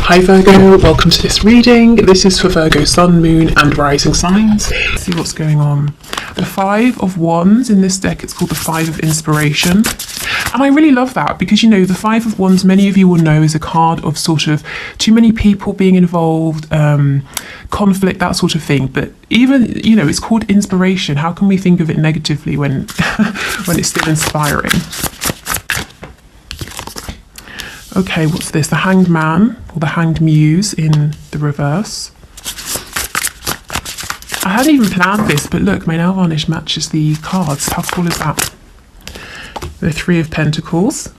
Hi Virgo, welcome to this reading. This is for Virgo Sun, Moon and Rising signs. Let's see what's going on. The Five of Wands in this deck, it's called the Five of Inspiration. And I really love that because, you know, the Five of Wands, many of you will know, is a card of sort of too many people being involved, conflict, that sort of thing. But even, you know, it's called inspiration. How can we think of it negatively when, when it's still inspiring? Okay, what's this? The Hanged Man, or the Hanged Muse in the reverse. I hadn't even planned this, but look, my nail varnish matches the cards. How cool is that? The Three of Pentacles.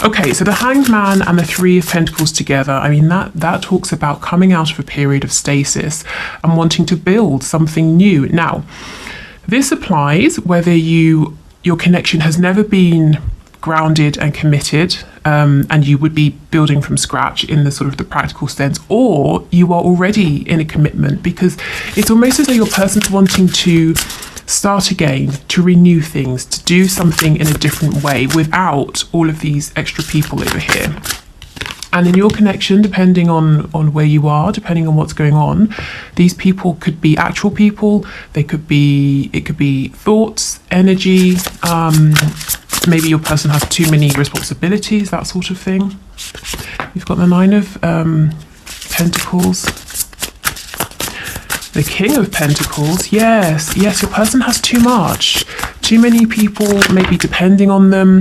Okay, so the Hanged Man and the Three of Pentacles together, I mean, that talks about coming out of a period of stasis and wanting to build something new. Now, this applies whether your connection has never been grounded and committed, and you would be building from scratch in the sort of the practical sense, or you are already in a commitment, because it's almost as though your person's wanting to start again, to renew things, to do something in a different way without all of these extra people over here. And in your connection, depending on where you are, depending on what's going on, these people could be actual people, it could be thoughts, energy, maybe your person has too many responsibilities, that sort of thing. You've got the Nine of Pentacles. The King of Pentacles. Yes, your person has too much. Too many people maybe depending on them,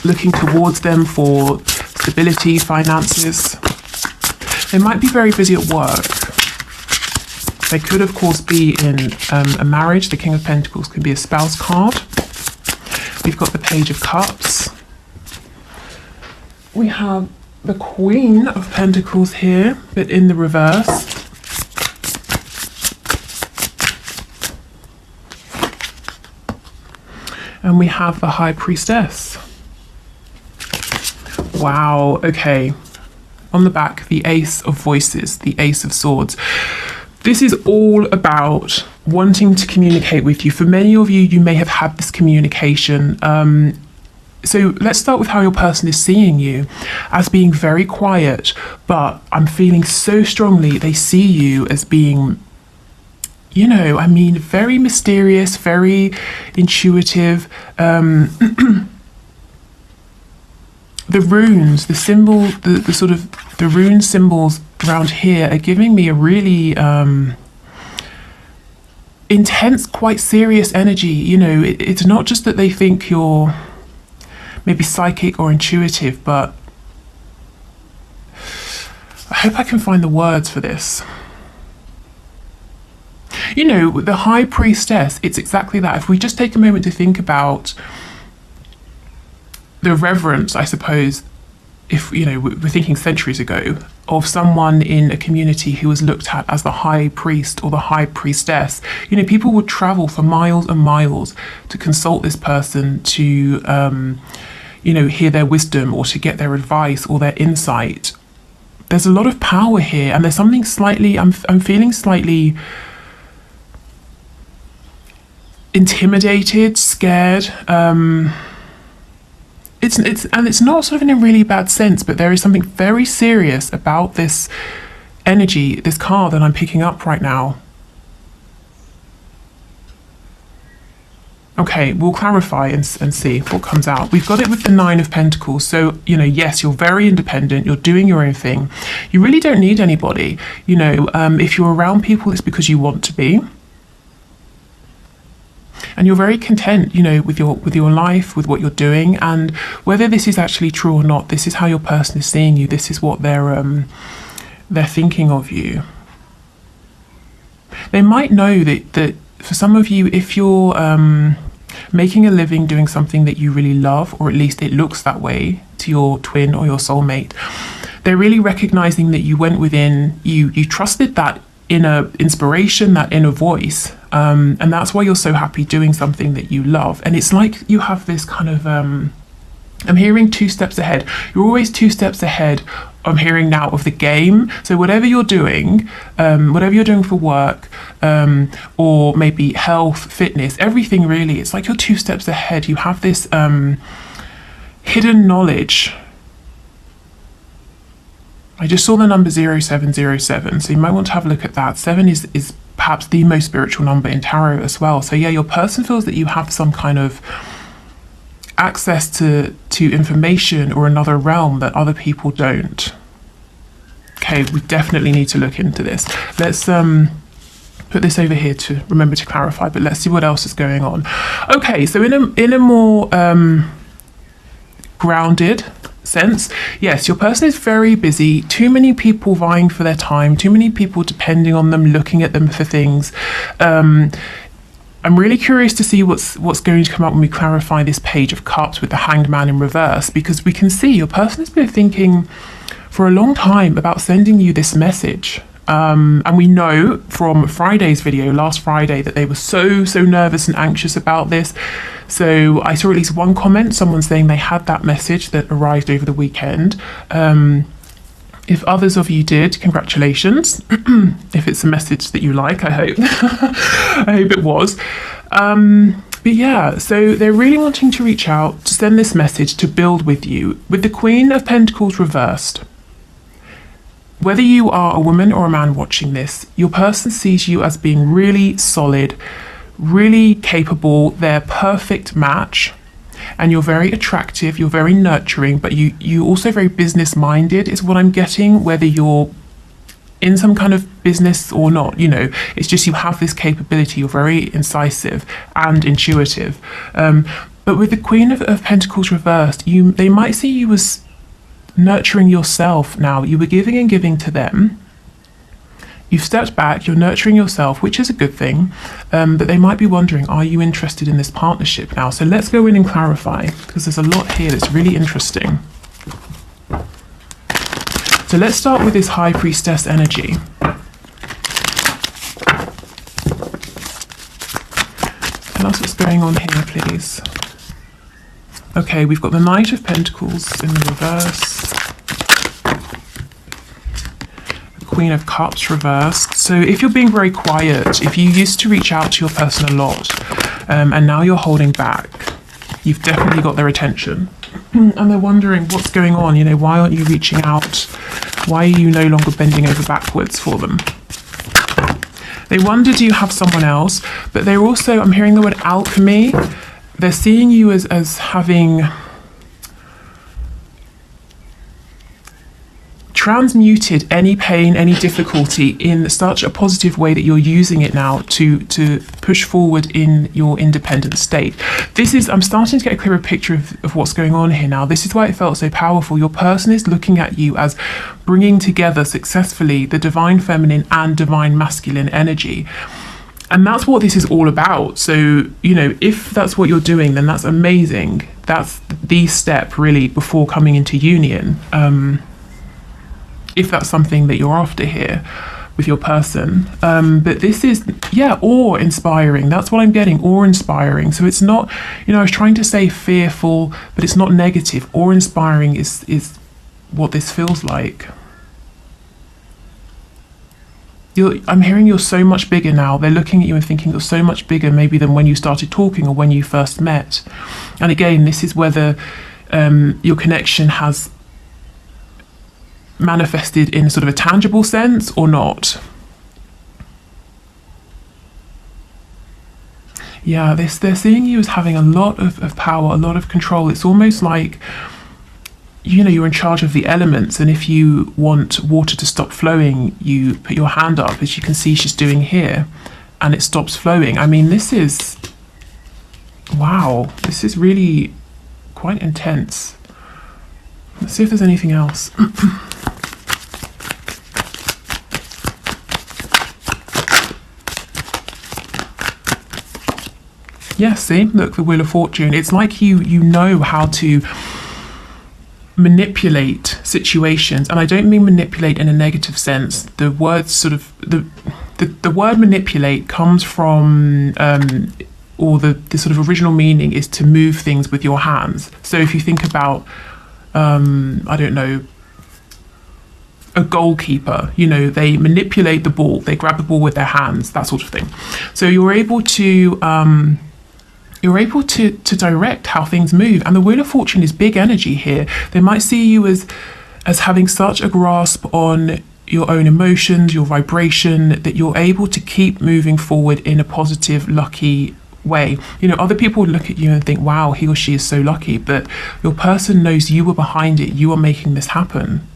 looking towards them for stability, finances. They might be very busy at work. They could, of course, be in a marriage. The King of Pentacles can be a spouse card. We've got the Page of Cups. We have the Queen of Pentacles here, but in the reverse. And we have the High Priestess. Wow, okay. On the back, the Ace of Voices, the Ace of Swords. This is all about wanting to communicate with you. For many of you, you may have had this communication. So let's start with how your person is seeing you, as being very quiet, but I'm feeling so strongly they see you as being, you know, I mean, very mysterious, very intuitive. The runes, the symbol, the sort of the rune symbols around here are giving me a really intense, quite serious energy. You know, it's not just that they think you're maybe psychic or intuitive, but I hope I can find the words for this. You know, the High Priestess, it's exactly that. If we just take a moment to think about the reverence, I suppose, if, you know, we're thinking centuries ago, of someone in a community who was looked at as the high priest or the high priestess. You know, people would travel for miles and miles to consult this person, to, you know, hear their wisdom or to get their advice or their insight. There's a lot of power here, and there's something slightly, I'm feeling slightly intimidated, scared. It's not sort of in a really bad sense, but there is something very serious about this energy, this card that I'm picking up right now. Okay, we'll clarify and see what comes out. We've got it with the Nine of Pentacles. So, you know, yes, you're very independent. You're doing your own thing. You really don't need anybody. You know, if you're around people, it's because you want to be. And you're very content, you know, with your life, with what you're doing, and whether this is actually true or not, this is how your person is seeing you. This is what they're thinking of you. They might know that for some of you, if you're making a living doing something that you really love, or at least it looks that way to your twin or your soulmate, they're really recognizing that you went within, you trusted that inner inspiration, that inner voice, and that's why you're so happy doing something that you love. And it's like you have this kind of I'm hearing 2 steps ahead. You're always 2 steps ahead, I'm hearing now, of the game. So whatever you're doing for work, or maybe health, fitness, everything really, it's like you're 2 steps ahead. You have this hidden knowledge I just saw the number 0707, so you might want to have a look at that. 7 is perhaps the most spiritual number in tarot as well. So yeah, your person feels that you have some kind of access to information or another realm that other people don't. Okay, we definitely need to look into this. Let's put this over here to remember to clarify, but let's see what else is going on. Okay, so in a more grounded sense, yes, your person is very busy. Too many people vying for their time, too many people depending on them, looking at them for things. I'm really curious to see what's going to come up when we clarify this Page of Cups with the Hanged Man in reverse, because we can see your person has been thinking for a long time about sending you this message. And we know from Friday's video, last Friday, that they were so nervous and anxious about this. So I saw at least one comment, someone saying they had that message that arrived over the weekend. If others of you did, congratulations. If it's a message that you like, I hope. I hope it was. But yeah, so they're really wanting to reach out, to send this message, to build with you. With the Queen of Pentacles reversed, whether you are a woman or a man watching this, your person sees you as being really solid, really capable, they're perfect match. And you're very attractive, you're very nurturing, but you also very business minded is what I'm getting, whether you're in some kind of business or not, you know, it's just you have this capability, you're very incisive and intuitive. But with the Queen of Pentacles reversed, they might see you as nurturing yourself now. You were giving and giving to them. You've stepped back, you're nurturing yourself, which is a good thing, but they might be wondering, are you interested in this partnership now? So let's go in and clarify, because there's a lot here that's really interesting. So let's start with this High Priestess energy. Tell us what's going on here, please. Okay, we've got the Knight of Pentacles in the reverse. Queen of Cups reversed. So if you're being very quiet, if you used to reach out to your person a lot, and now you're holding back, you've definitely got their attention. And they're wondering what's going on, you know, why aren't you reaching out? Why are you no longer bending over backwards for them? They wonder, do you have someone else? But they're also, I'm hearing the word alchemy. They're seeing you as having transmuted any pain, any difficulty in such a positive way that you're using it now to push forward in your independent state. I'm starting to get a clearer picture of what's going on here now. This is why it felt so powerful. Your person is looking at you as bringing together successfully the divine feminine and divine masculine energy. And that's what this is all about. So, you know, if that's what you're doing, then that's amazing. That's the step really before coming into union. If that's something that you're after here with your person. But this is, yeah, awe-inspiring. That's what I'm getting, awe-inspiring. So it's not, you know, I was trying to say fearful, but it's not negative. Awe-inspiring is what this feels like. I'm hearing you're so much bigger now. They're looking at you and thinking you're so much bigger maybe than when you started talking or when you first met. And again, this is whether your connection has manifested in sort of a tangible sense or not. Yeah, they're seeing you as having a lot of power, a lot of control. It's almost like, you know, you're in charge of the elements, and if you want water to stop flowing, you put your hand up, as you can see she's doing here, and it stops flowing. I mean, this is, wow, this is really quite intense. Let's see if there's anything else. Yeah, see, look, the Wheel of Fortune. It's like you know how to manipulate situations, and I don't mean manipulate in a negative sense. The word sort of the word manipulate comes from or the sort of original meaning is to move things with your hands. So if you think about I don't know, a goalkeeper, you know, they manipulate the ball, they grab the ball with their hands, that sort of thing. So you're able to direct how things move. And the Wheel of Fortune is big energy here. They might see you as as having such a grasp on your own emotions, your vibration, that you're able to keep moving forward in a positive, lucky way. You know, other people would look at you and think, wow, he or she is so lucky, but your person knows you were behind it. You are making this happen.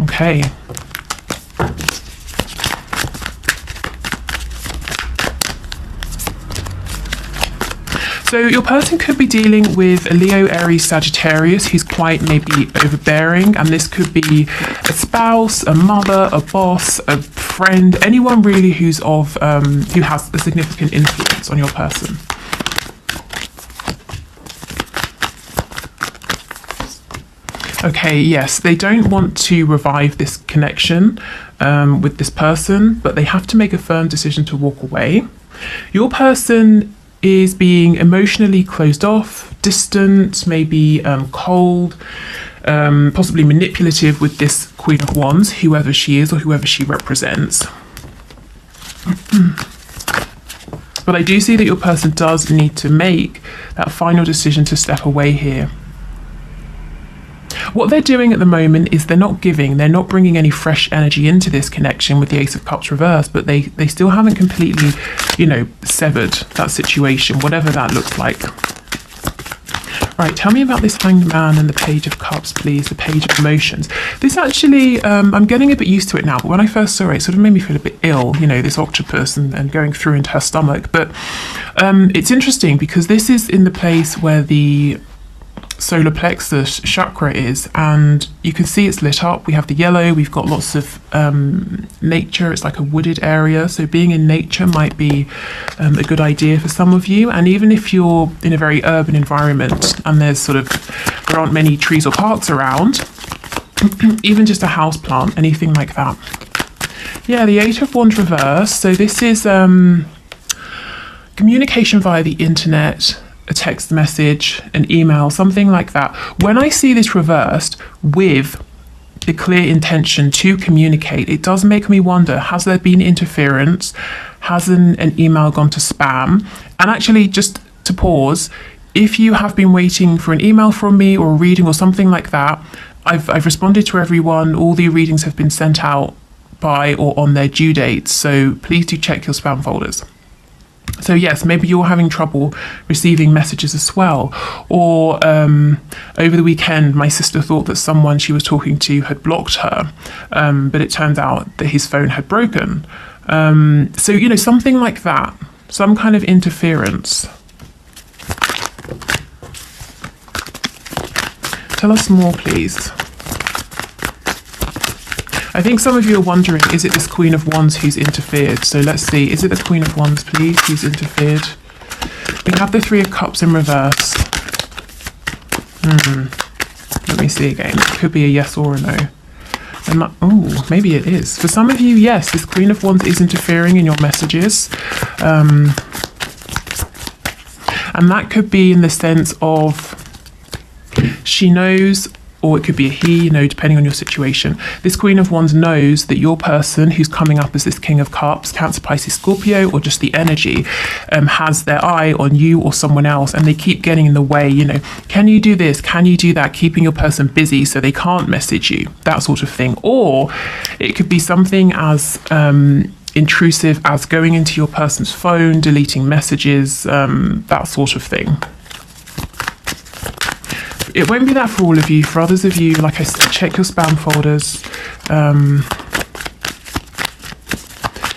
Okay. So your person could be dealing with a Leo, Aries, Sagittarius who's quite maybe overbearing, and this could be a spouse, a mother, a boss, a friend, anyone really who's of who has a significant influence on your person. Okay, yes, they don't want to revive this connection with this person, but they have to make a firm decision to walk away. Your person is being emotionally closed off, distant, maybe cold, possibly manipulative with this Queen of Wands, whoever she is or whoever she represents. But I do see that your person does need to make that final decision to step away here. What they're doing at the moment is they're not giving, they're not bringing any fresh energy into this connection with the Ace of Cups reversed, but they still haven't completely, you know, severed that situation, whatever that looks like. Right, tell me about this Hanged Man and the Page of Cups, please, the Page of Emotions. This actually, I'm getting a bit used to it now, but when I first saw it, it sort of made me feel a bit ill, you know, this octopus and going through into her stomach. But it's interesting because this is in the place where the solar plexus chakra is, and you can see it's lit up. We have the yellow, we've got lots of nature. It's like a wooded area, so being in nature might be a good idea for some of you. And even if you're in a very urban environment and there aren't many trees or parks around, even just a house plant, anything like that. Yeah, the Eight of Wands reverse. So this is communication via the internet, a text message, an email, something like that. When I see this reversed with the clear intention to communicate, it does make me wonder, has there been interference? Has an email gone to spam? And actually, just to pause, if you have been waiting for an email from me or a reading or something like that, I've responded to everyone. All the readings have been sent out by or on their due dates, so please do check your spam folders. So yes, maybe you're having trouble receiving messages as well. Or over the weekend, my sister thought that someone she was talking to had blocked her, but it turned out that his phone had broken. So, you know, something like that, some kind of interference. Tell us more, please. I think some of you are wondering, is it this Queen of Wands who's interfered? So let's see, is it the Queen of Wands, please, who's interfered? We have the Three of Cups in reverse. Let me see again. It could be a yes or a no. Oh, maybe it is. For some of you, yes, this Queen of Wands is interfering in your messages. And that could be in the sense of she knows, or it could be a he, you know, depending on your situation. This Queen of Wands knows that your person who's coming up as this King of Cups, Cancer, Pisces, Scorpio, or just the energy, has their eye on you or someone else, and they keep getting in the way, you know, can you do this? Can you do that? Keeping your person busy so they can't message you, that sort of thing. Or it could be something as intrusive as going into your person's phone, deleting messages, that sort of thing. It won't be that for all of you. For others of you, like I said, check your spam folders.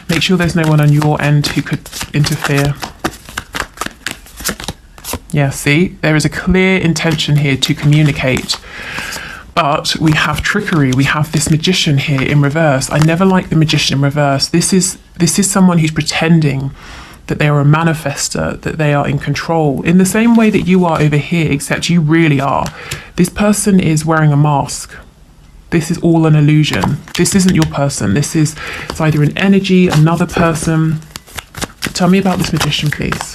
Make sure there's no one on your end who could interfere. Yeah, see, there is a clear intention here to communicate. But we have trickery. We have this magician here in reverse. I never like the magician in reverse. This is someone who's pretending that they are a manifester, that they are in control, in the same way that you are over here, except you really are. This person is wearing a mask. This is all an illusion. This isn't your person. It's either an energy, another person. Tell me about this magician, please.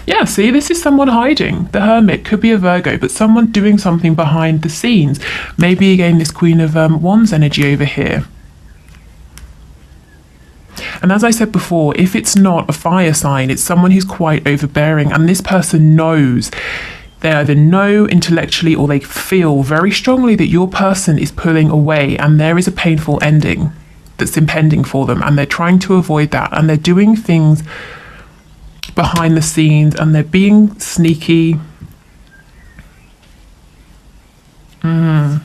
Yeah, see, this is someone hiding. The Hermit could be a Virgo, but someone doing something behind the scenes. Maybe again this Queen of Wands energy over here. And as I said before, if it's not a fire sign, it's someone who's quite overbearing, and this person knows, they either know intellectually or they feel very strongly that your person is pulling away and there is a painful ending that's impending for them, and they're trying to avoid that, and they're doing things behind the scenes and they're being sneaky. I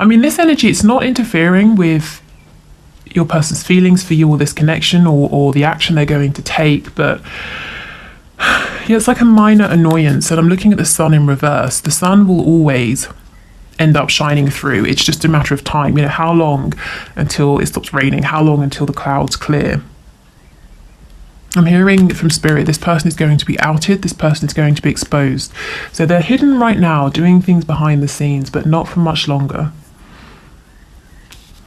mean, this energy, it's not interfering with your person's feelings for you or this connection or the action they're going to take, but yeah, it's like a minor annoyance. And I'm looking at the sun in reverse. The sun will always end up shining through. It's just a matter of time. You know, how long until it stops raining? How long until the clouds clear? I'm hearing from Spirit, this person is going to be outed, this person is going to be exposed. So they're hidden right now, doing things behind the scenes, but not for much longer.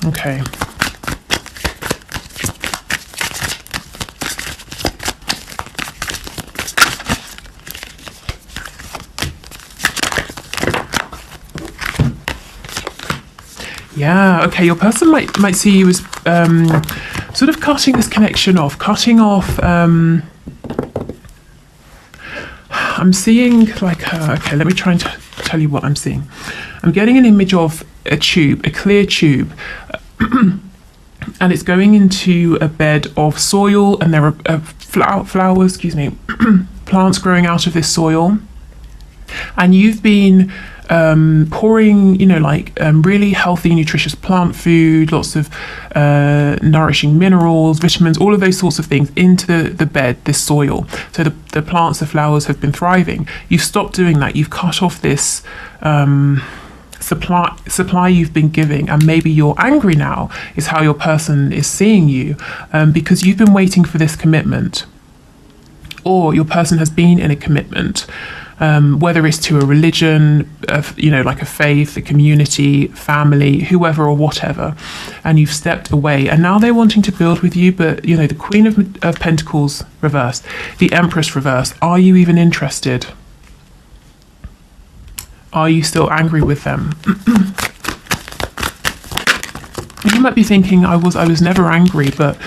Okay. Yeah, okay, your person might see you as sort of cutting this connection off, I'm seeing like, okay, let me try and tell you what I'm seeing. I'm getting an image of a tube, a clear tube, and it's going into a bed of soil, and there are flowers, plants growing out of this soil, and you've been pouring, really healthy, nutritious plant food, lots of nourishing minerals, vitamins, all of those sorts of things into the bed, this soil. So the plants, the flowers have been thriving. You've stopped doing that. You've cut off this supply you've been giving, and maybe you're angry now, is how your person is seeing you, because you've been waiting for this commitment, or your person has been in a commitment. Whether it's to a religion, like a faith, a community, family, whoever or whatever, and you've stepped away, and now they're wanting to build with you, but the Queen of Pentacles reversed, the Empress reversed. Are you even interested? Are you still angry with them? You might be thinking, I was never angry, but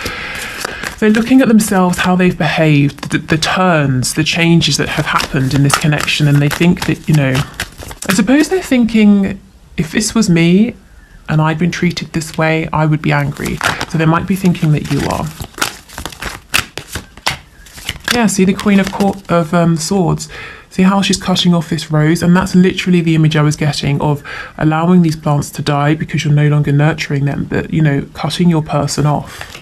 they're looking at themselves, how they've behaved, the turns, the changes that have happened in this connection, and they think that, I suppose they're thinking, if this was me and I'd been treated this way, I would be angry. So they might be thinking that you are. Yeah, see the Queen of Swords. See how she's cutting off this rose, and that's literally the image I was getting of allowing these plants to die because you're no longer nurturing them, but, cutting your person off.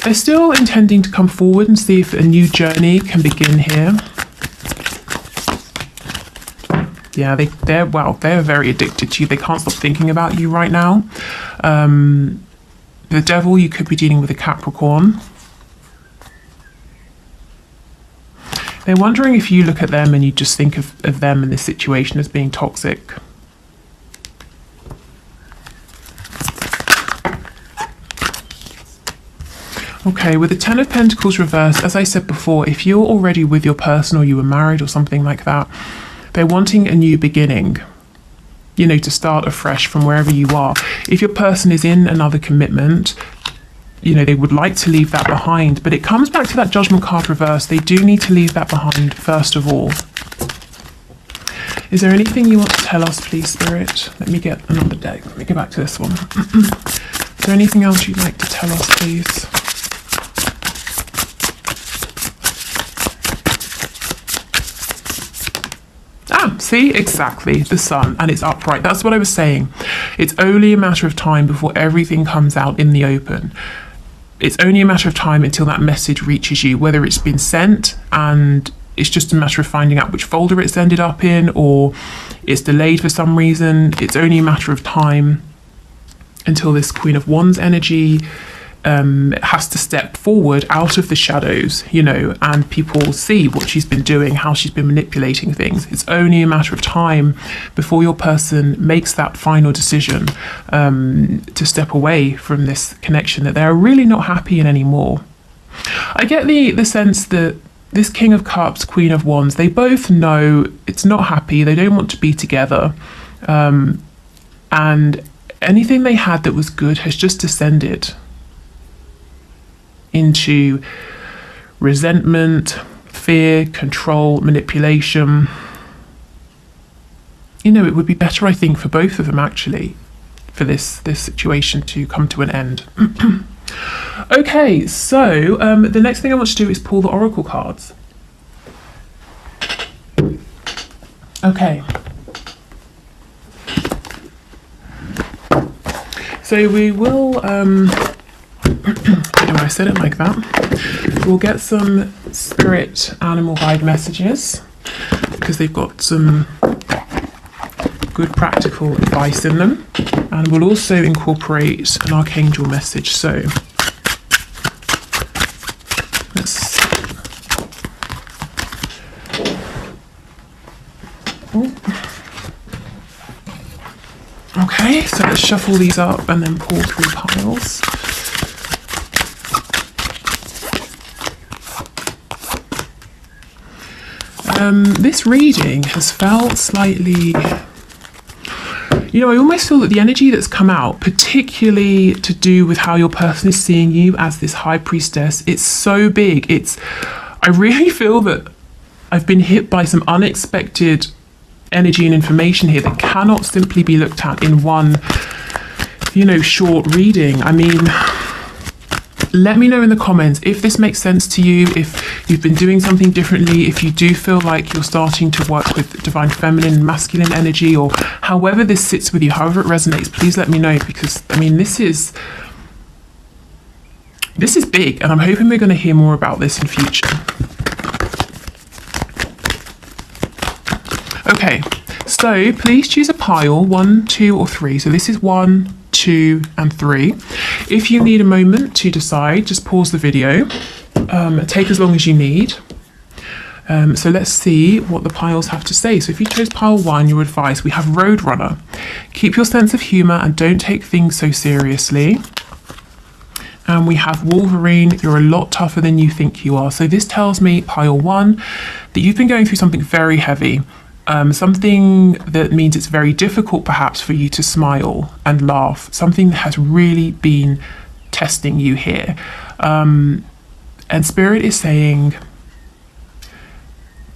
They're still intending to come forward and see if a new journey can begin here. Yeah, they're very addicted to you. They can't stop thinking about you right now. The Devil, you could be dealing with a Capricorn. They're wondering if you look at them and you just think of them in this situation as being toxic. Okay, with the Ten of Pentacles reversed, as I said before, if you're already with your person or you were married or something like that, they're wanting a new beginning, to start afresh from wherever you are. If your person is in another commitment, they would like to leave that behind, but it comes back to that Judgment card reversed. They do need to leave that behind first of all. Is there anything you want to tell us, please, Spirit? Let me get another deck. Let me go back to this one. Is there anything else you'd like to tell us, please? See, exactly, the sun, and it's upright. That's what I was saying. It's only a matter of time before everything comes out in the open. It's only a matter of time until that message reaches you, whether it's been sent and it's just a matter of finding out which folder it's ended up in, or it's delayed for some reason. It's only a matter of time until this Queen of Wands energy has to step forward out of the shadows, and people see what she's been doing, how she's been manipulating things. It's only a matter of time before your person makes that final decision to step away from this connection that they're really not happy in anymore. I get the sense that this King of Cups, Queen of Wands, they both know it's not happy, they don't want to be together, and anything they had that was good has just descended into resentment, fear, control, manipulation. You know, it would be better, I think, for both of them actually, for this situation to come to an end. Okay, so the next thing I want to do is pull the oracle cards. Okay. So we will, I don't know why I said it like that. We'll get some spirit animal guide messages because they've got some good practical advice in them, and we'll also incorporate an archangel message. So let's okay, so let's shuffle these up and then pull 3 piles. This reading has felt slightly, you know, I almost feel that the energy that's come out, particularly to do with how your person is seeing you as this high priestess, it's so big. I really feel that I've been hit by some unexpected energy and information here that cannot simply be looked at in one, you know, short reading. I mean, let me know in the comments if this makes sense to you, if you've been doing something differently, if you do feel like you're starting to work with divine feminine and masculine energy, or however this sits with you, however it resonates, please let me know, because I mean, this is big, and I'm hoping we're going to hear more about this in future. Okay, so please choose a pile, 1, 2, or 3. So this is 1, 2, and 3. If you need a moment to decide, just pause the video. Take as long as you need. So let's see what the piles have to say. So if you chose pile 1, your advice, we have Roadrunner. Keep your sense of humour and don't take things so seriously. And we have Wolverine, you're a lot tougher than you think you are. So this tells me, pile 1, that you've been going through something very heavy. Something that means it's very difficult perhaps for you to smile and laugh, something that has really been testing you here. And Spirit is saying,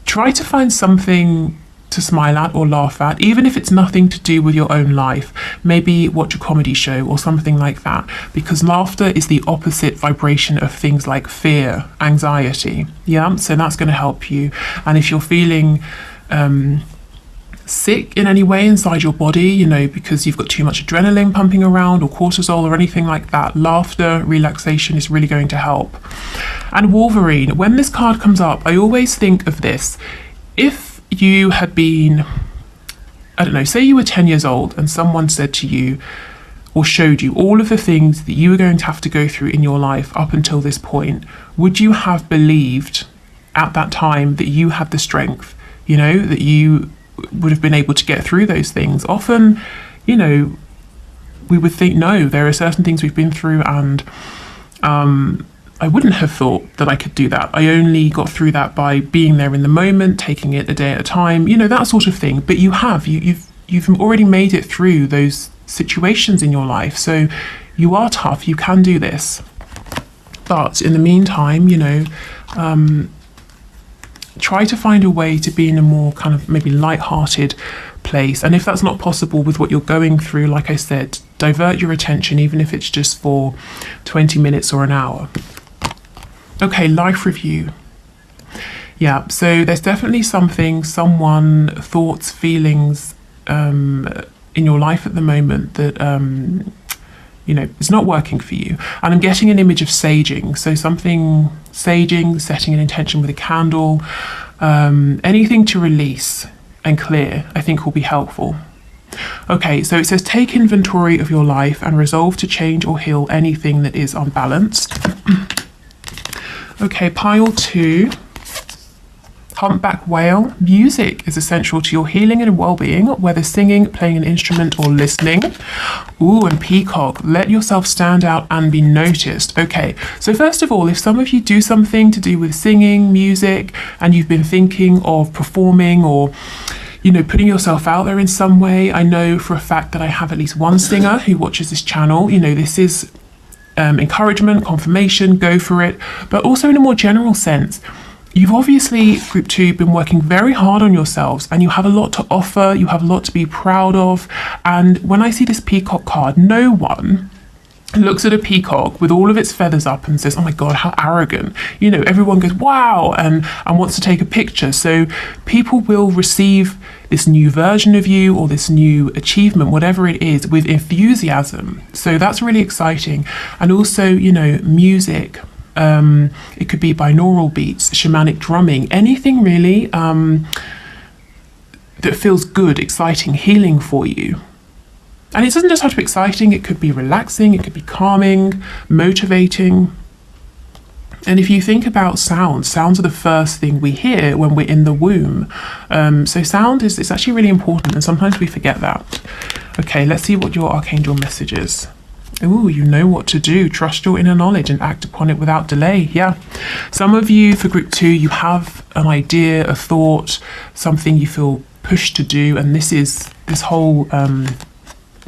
try to find something to smile at or laugh at, even if it's nothing to do with your own life. Maybe watch a comedy show or something like that, because laughter is the opposite vibration of things like fear, anxiety. Yeah, so that's going to help you. And if you're feeling sick in any way inside your body, you know, because you've got too much adrenaline pumping around or cortisol or anything like that, laughter, relaxation is really going to help. And Wolverine, when this card comes up, I always think of this. If you had been, I don't know, say you were 10 years old and someone said to you or showed you all of the things that you were going to have to go through in your life up until this point, would you have believed at that time that you had the strength? You know, that you would have been able to get through those things? Often, you know, we would think, no, there are certain things we've been through, and I wouldn't have thought that I could do that. I only got through that by being there in the moment, taking it a day at a time, you know, that sort of thing. But you have, you've already made it through those situations in your life. So you are tough, you can do this. But in the meantime, you know, try to find a way to be in a more kind of maybe light-hearted place. And if that's not possible with what you're going through, like I said, divert your attention, even if it's just for 20 minutes or an hour. Okay, life review. Yeah, so there's definitely something, someone, thoughts, feelings in your life at the moment that you know, it's not working for you. And I'm getting an image of saging. So something saging, setting an intention with a candle, anything to release and clear, I think will be helpful. Okay, so it says take inventory of your life and resolve to change or heal anything that is unbalanced. Okay, pile 2. Humpback whale. Music is essential to your healing and well-being, whether singing, playing an instrument, or listening. Ooh, and peacock. Let yourself stand out and be noticed. Okay, so first of all, if some of you do something to do with singing, music, and you've been thinking of performing or, you know, putting yourself out there in some way. I know for a fact that I have at least one singer who watches this channel. You know, this is encouragement, confirmation, go for it. But also in a more general sense, you've obviously, group 2, been working very hard on yourselves, and you have a lot to offer, you have a lot to be proud of. And when I see this peacock card, no one looks at a peacock with all of its feathers up and says, oh my God, how arrogant. You know, everyone goes, wow, and wants to take a picture. So people will receive this new version of you or this new achievement, whatever it is, with enthusiasm. So that's really exciting. And also, you know, music. It could be binaural beats, shamanic drumming, anything really that feels good, exciting, healing for you. And it doesn't just have to be exciting, it could be relaxing, it could be calming, motivating. And if you think about sounds are the first thing we hear when we're in the womb. So sound is actually really important, and sometimes we forget that. Okay, let's see what your archangel message is. Ooh, you know what to do. Trust your inner knowledge and act upon it without delay. Yeah. Some of you for group 2, you have an idea, a thought, something you feel pushed to do, and this whole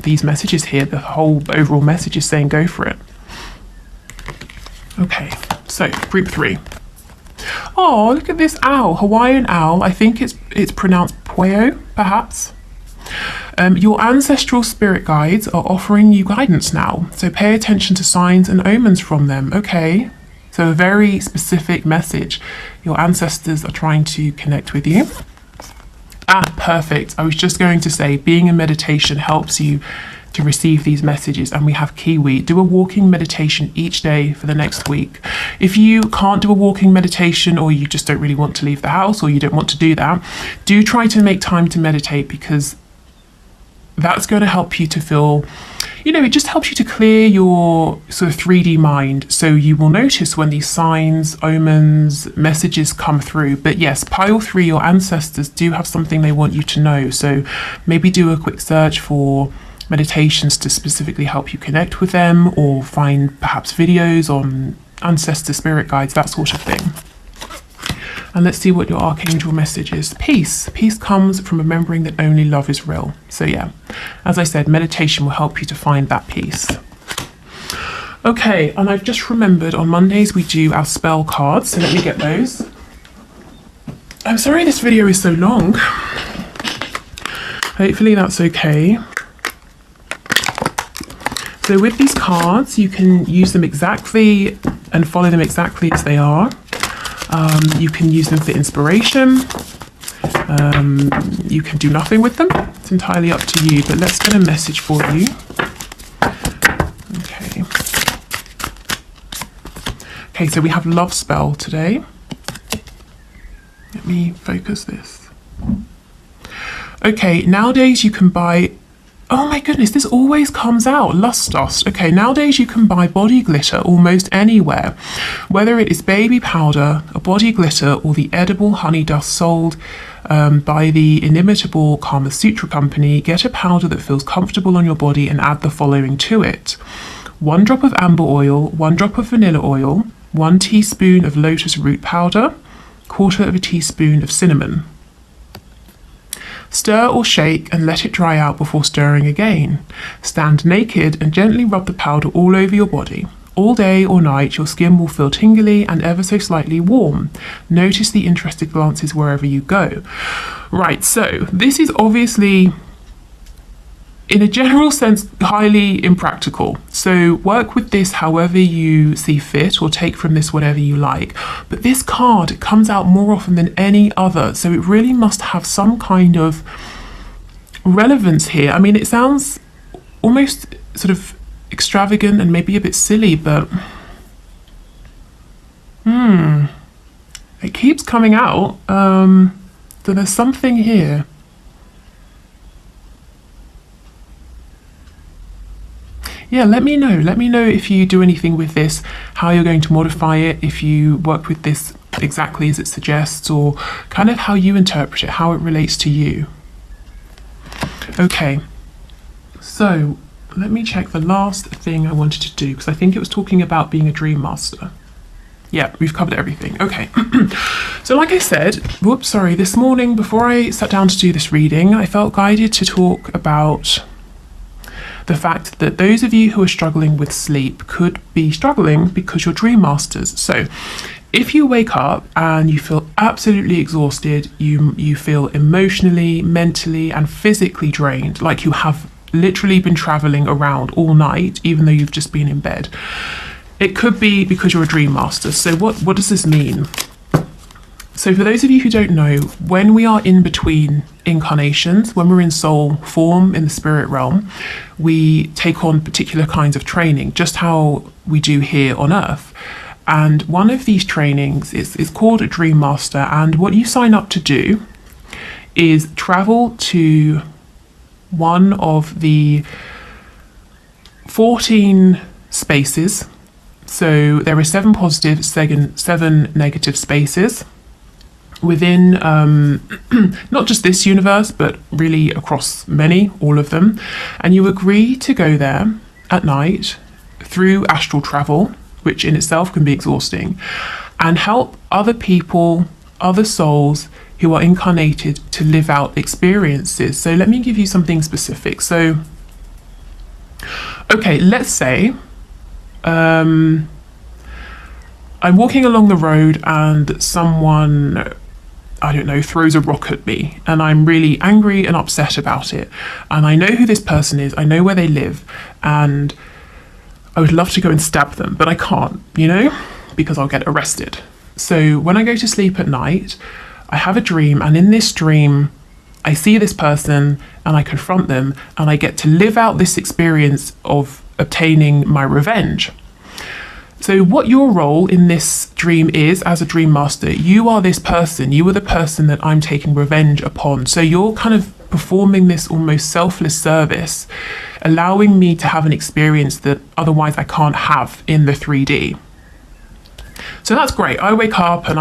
these messages here, the whole overall message is saying go for it. Okay, so group 3. Oh, look at this owl, Hawaiian owl. I think it's pronounced Pueo, perhaps. Your ancestral spirit guides are offering you guidance now, so pay attention to signs and omens from them. Okay, so a very specific message. Your ancestors are trying to connect with you. Ah, perfect. I was just going to say, being in meditation helps you to receive these messages, and we have Kiwi. Do a walking meditation each day for the next week. If you can't do a walking meditation, or you just don't really want to leave the house, or you don't want to do that, do try to make time to meditate, because that's going to help you to feel, you know, it just helps you to clear your sort of 3D mind. So you will notice when these signs, omens, messages come through. But yes, pile 3, your ancestors do have something they want you to know. So maybe do a quick search for meditations to specifically help you connect with them, or find perhaps videos on ancestor spirit guides, that sort of thing. And let's see what your archangel message is. Peace. Peace comes from remembering that only love is real. So yeah, as I said, meditation will help you to find that peace. Okay, and I've just remembered on Mondays we do our spell cards, so let me get those. I'm sorry this video is so long. Hopefully that's okay. So with these cards, you can use them exactly and follow them exactly as they are. You can use them for inspiration. You can do nothing with them. It's entirely up to you, but let's get a message for you. Okay. Okay, so we have love spell today. Let me focus this. Okay, nowadays you can buy, oh my goodness, this always comes out, lust dust. Okay, nowadays you can buy body glitter almost anywhere. Whether it is baby powder, a body glitter, or the edible honey dust sold by the inimitable Kama Sutra company, get a powder that feels comfortable on your body and add the following to it. 1 drop of amber oil, 1 drop of vanilla oil, 1 teaspoon of lotus root powder, 1/4 teaspoon of cinnamon. Stir or shake and let it dry out before stirring again. Stand naked and gently rub the powder all over your body. All day or night, your skin will feel tingly and ever so slightly warm. Notice the interested glances wherever you go. Right, so this is obviously, in a general sense, highly impractical. So work with this however you see fit, or take from this whatever you like. But this card comes out more often than any other, so it really must have some kind of relevance here. I mean, it sounds almost sort of extravagant and maybe a bit silly, but it keeps coming out. So there's something here. Yeah, let me know. Let me know if you do anything with this, how you're going to modify it, if you work with this exactly as it suggests, or kind of how you interpret it, how it relates to you. Okay, so let me check the last thing I wanted to do, because I think it was talking about being a dream master. Yeah, we've covered everything. Okay. So like I said, this morning before I sat down to do this reading, I felt guided to talk about the fact that those of you who are struggling with sleep could be struggling because you're dream masters. So if you wake up and you feel absolutely exhausted, you feel emotionally, mentally, and physically drained, like you have literally been traveling around all night, even though you've just been in bed, it could be because you're a dream master. So what does this mean? So for those of you who don't know, when we are in between incarnations, when we're in soul form in the spirit realm, we take on particular kinds of training, just how we do here on Earth. And one of these trainings is called a Dream Master. And what you sign up to do is travel to one of the 14 spaces. So there are 7 positive, 7 negative spaces within not just this universe, but really across many, all of them. And you agree to go there at night through astral travel, which in itself can be exhausting, and help other people, other souls who are incarnated to live out experiences. So let me give you something specific. So, okay, let's say I'm walking along the road and someone, I don't know, throws a rock at me, and I'm really angry and upset about it. And I know who this person is, I know where they live, and I would love to go and stab them, but I can't, because I'll get arrested. So when I go to sleep at night, I have a dream, and in this dream, I see this person and I confront them, and I get to live out this experience of obtaining my revenge. So what your role in this dream is as a dream master, you are this person, you are the person that I'm taking revenge upon. So you're kind of performing this almost selfless service, allowing me to have an experience that otherwise I can't have in the 3D. So that's great. I wake up and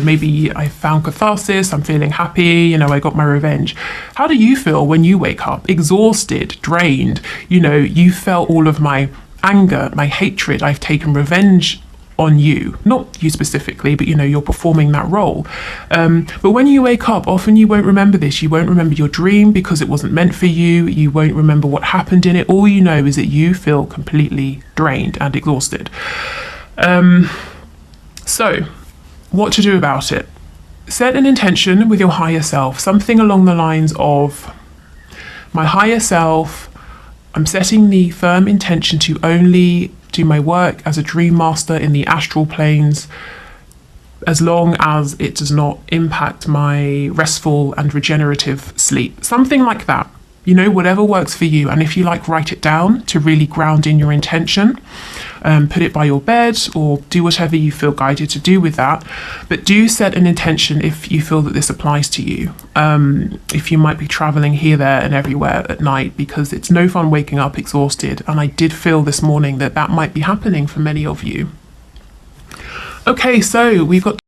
maybe I found catharsis, I'm feeling happy, I got my revenge. How do you feel when you wake up? Exhausted, drained, you felt all of my anger, my hatred, I've taken revenge on you, not you specifically, but you're performing that role. But when you wake up, often you won't remember this. You won't remember your dream because it wasn't meant for you. You won't remember what happened in it. All you know is that you feel completely drained and exhausted. So what to do about it? Set an intention with your higher self, something along the lines of, my higher self, I'm setting the firm intention to only do my work as a dream master in the astral planes, as long as it does not impact my restful and regenerative sleep. Something like that. Whatever works for you. And if you like, write it down to really ground in your intention. Put it by your bed or do whatever you feel guided to do with that. But do set an intention if you feel that this applies to you. If you might be traveling here, there and everywhere at night, because it's no fun waking up exhausted. And I did feel this morning that might be happening for many of you. Okay, so we've got